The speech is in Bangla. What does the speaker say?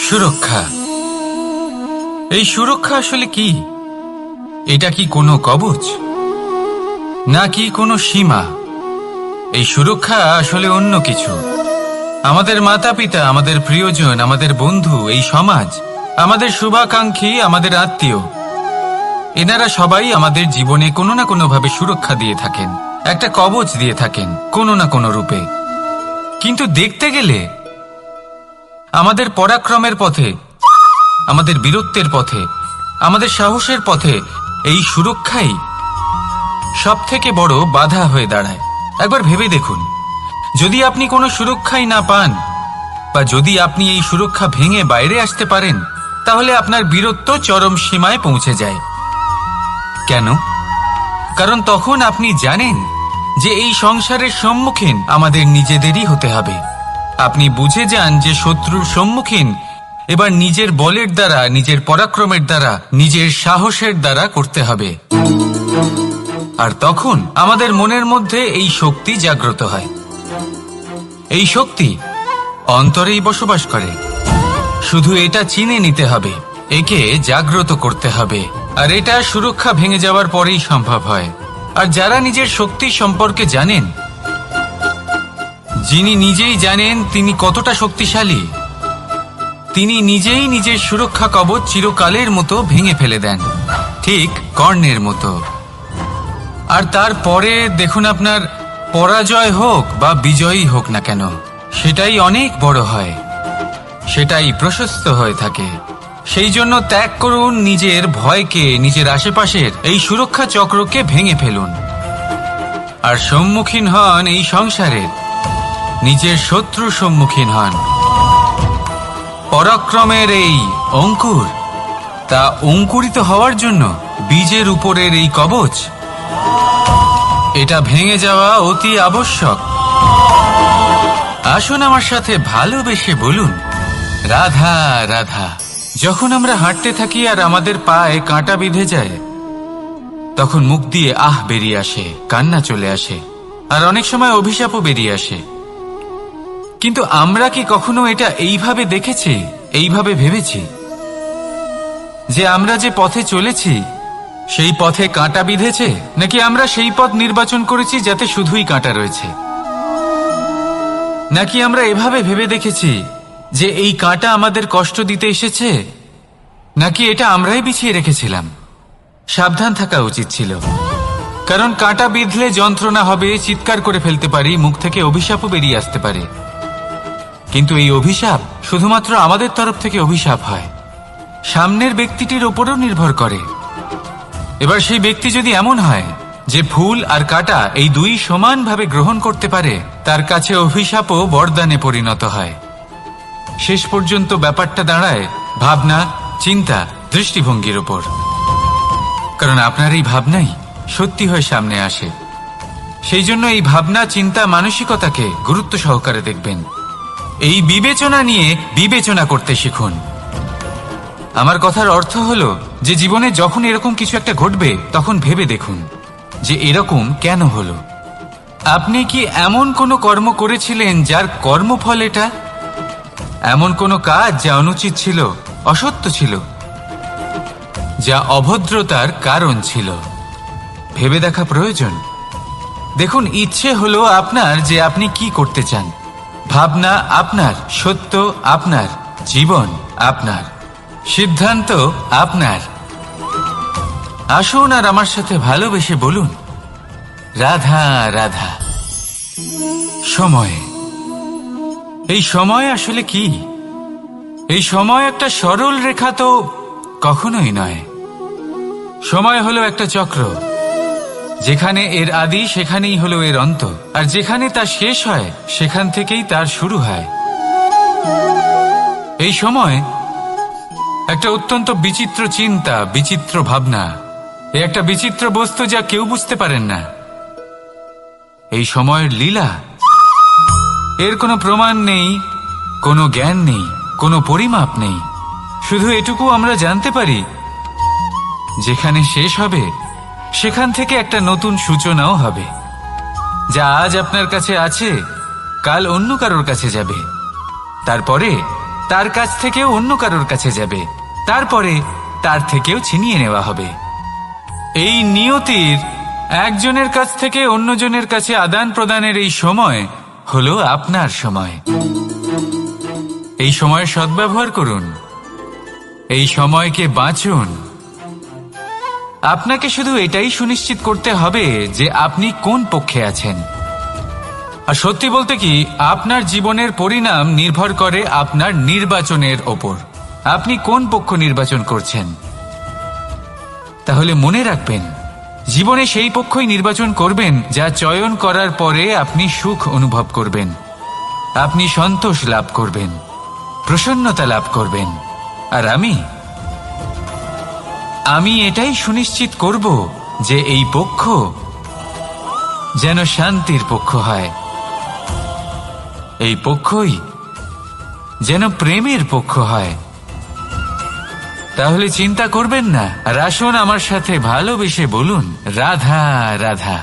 সুরক্ষা। এই সুরক্ষা আসলে কি? এটা কি কোনো কবচ নাকি কোনো সীমা? এই সুরক্ষা আসলে অন্য কিছু। আমাদের মাতা পিতা, আমাদের প্রিয়জন, আমাদের বন্ধু, এই সমাজ, আমাদের শুভাকাঙ্ক্ষী, আমাদের আত্মীয়, এনারা সবাই আমাদের জীবনে কোনো না কোনো ভাবে সুরক্ষা দিয়ে থাকেন, একটা কবচ দিয়ে থাকেন কোনো না কোনো রূপে। কিন্তু দেখতে গেলে আমাদের পরাক্রমের পথে, আমাদের বীরত্বের পথে, আমাদের সাহসের পথে এই সুরক্ষাই সবথেকে বড় বাধা হয়ে দাঁড়ায়। একবার ভেবে দেখুন, যদি আপনি কোনো সুরক্ষাই না পান, বা যদি আপনি এই সুরক্ষা ভেঙে বাইরে আসতে পারেন, তাহলে আপনার বীরত্ব চরম সীমায় পৌঁছে যায়। কেন? কারণ তখন আপনি জানেন যে এই সংসারের সম্মুখীন আমাদের নিজেদেরই হতে হবে। আপনি বুঝে যান যে শত্রুর সম্মুখীন এবার নিজের বলের দ্বারা, নিজের পরাক্রমের দ্বারা, নিজের সাহসের দ্বারা করতে হবে। আর তখন আমাদের মনের মধ্যে এই শক্তি জাগ্রত হয়। এই শক্তি অন্তরেই বসবাস করে। শুধু এটা চিনে নিতে হবে, একে জাগ্রত করতে হবে। আর এটা সুরক্ষা ভেঙে যাওয়ার পরেই সম্ভব হয়। আর যারা নিজের শক্তি সম্পর্কে জানেন, যিনি নিজেই জানেন তিনি কতটা শক্তিশালী, তিনি নিজেই নিজের সুরক্ষা কবচ চিরকালের মতো ভেঙে ফেলে দেন, ঠিক কর্ণের মতো। আর তারপরে দেখুন, আপনার পরাজয় হোক বা বিজয়ী হোক না কেন, সেটাই অনেক বড় হয়, সেটাই প্রশস্ত হয়ে থাকে। সেই জন্য ত্যাগ করুন নিজের ভয়কে, নিজের আশেপাশের এই সুরক্ষা চক্রকে ভেঙে ফেলুন, আর সম্মুখীন হন এই সংসারের নিজের শত্রুর সম্মুখীন হন। পরাক্রমের এই অঙ্কুর, তা অঙ্কুরিত হওয়ার জন্য বীজের উপরের এই কবচ, এটা ভেঙে যাওয়া অতি আবশ্যক। আসুন আমার সাথে ভালোবেসে বলুন, রাধা রাধা। যখন আমরা হাঁটতে থাকি আর আমাদের পায়ে কাঁটা বিঁধে যায়, তখন মুখ দিয়ে আহ বেরিয়ে আসে, কান্না চলে আসে, আর অনেক সময় অভিশাপও বেরিয়ে আসে। কিন্তু আমরা কি কখনো এটা এইভাবে দেখেছি, এইভাবে ভেবেছি যে আমরা যে পথে চলেছি সেই পথে কাঁটা বিঁধেছে, নাকি আমরা সেই পথ নির্বাচন করেছি যাতে শুধুই কাঁটা রয়েছে? নাকি আমরা এভাবে ভেবে দেখেছি যে এই কাঁটা আমাদের কষ্ট দিতে এসেছে, নাকি এটা আমরাই বিছিয়ে রেখেছিলাম? সাবধান থাকা উচিত ছিল, কারণ কাঁটা বিঁধলে যন্ত্রণা হবে, চিৎকার করে ফেলতে পারি, মুখ থেকে অভিশাপও বেরিয়ে আসতে পারে। কিন্তু এই অভিশাপ শুধুমাত্র আমাদের তরফ থেকে অভিশাপ হয়, সামনের ব্যক্তিটির ওপরও নির্ভর করে। এবার সেই ব্যক্তি যদি এমন হয় যে ফুল আর কাঁটা এই দুই সমানভাবে গ্রহণ করতে পারে, তার কাছে অভিশাপও বরদানে পরিণত হয়। শেষ পর্যন্ত ব্যাপারটা দাঁড়ায় ভাবনা, চিন্তা, দৃষ্টিভঙ্গির ওপর। কারণ আপনার এই ভাবনাই সত্যি হয়ে সামনে আসে। সেই জন্য এই ভাবনা, চিন্তা, মানসিকতাকে গুরুত্ব সহকারে দেখবেন। এই বিবেচনা নিয়ে বিবেচনা করতে শিখুন। আমার কথার অর্থ হলো যে জীবনে যখন এরকম কিছু একটা ঘটবে, তখন ভেবে দেখুন যে এরকম কেন হলো। আপনি কি এমন কোনো কর্ম করেছিলেন যার কর্মফল এটা? এমন কোনো কাজ যা অনুচিত ছিল, অসত্য ছিল, যা অভদ্রতার কারণ ছিল? ভেবে দেখা প্রয়োজন। দেখুন, ইচ্ছে হলো আপনার যে আপনি কি করতে চান, ভাবনা আপনার, সত্য আপনার, জীবন আপনার, সিদ্ধান্ত আপনার। আসুন আর আমার সাথে ভালোবেসে বলুন, রাধা রাধা। সময়, এই সময় আসলে কি? এই সময় একটা সরল রেখা তো কখনোই নয়। সময় হলো একটা চক্র, যেখানে এর আদি সেখানেই হলো এর অন্ত, আর যেখানে তা শেষ হয় সেখান থেকেই তার শুরু হয়। এই সময় একটা অত্যন্ত বিচিত্র চিন্তা, বিচিত্র ভাবনা, একটা বিচিত্র বস্তু যা কেউ বুঝতে পারেন না। এই সময়ের লীলা, এর কোনো প্রমাণ নেই, কোনো জ্ঞান নেই, কোনো পরিমাপ নেই। শুধু এটুকু আমরা জানতে পারি, যেখানে শেষ হবে সেখান থেকে একটা নতুন সূচনাও হবে। যা আজ আপনার কাছে আছে, কাল অন্য কারোর কাছে যাবে, তারপরে তার কাছ থেকেও অন্য কারোর কাছে যাবে, তারপরে তার থেকেও ছিনিয়ে নেওয়া হবে। এই নিয়তির একজনের কাছ থেকে অন্যজনের কাছে আদান প্রদানের এই সময় হলো আপনার সময়। এই সময়ের সদ্ব্যবহার করুন, এই সময়কে বাঁচুন। আপনাকে শুধু এটাই সুনিশ্চিত করতে হবে যে আপনি কোন পক্ষে আছেন। আর সত্যি বলতে কি, আপনার জীবনের পরিণাম নির্ভর করে আপনার নির্বাচনের ওপর। আপনি কোন পক্ষ নির্বাচন করছেন। তাহলে মনে রাখবেন, জীবনে সেই পক্ষই নির্বাচন করবেন যা চয়ন করার পরে আপনি সুখ অনুভব করবেন, আপনি সন্তোষ লাভ করবেন, প্রসন্নতা লাভ করবেন। আর আমি এটাই সুনিশ্চিত করব যে এই পক্ষ যেন শান্তির পক্ষ হয়, এই পক্ষই যেন প্রেমের পক্ষ হয়। তাহলে চিন্তা করবেন না, আর আসুন আমার সাথে ভালোবেসে বলুন রাধা রাধা।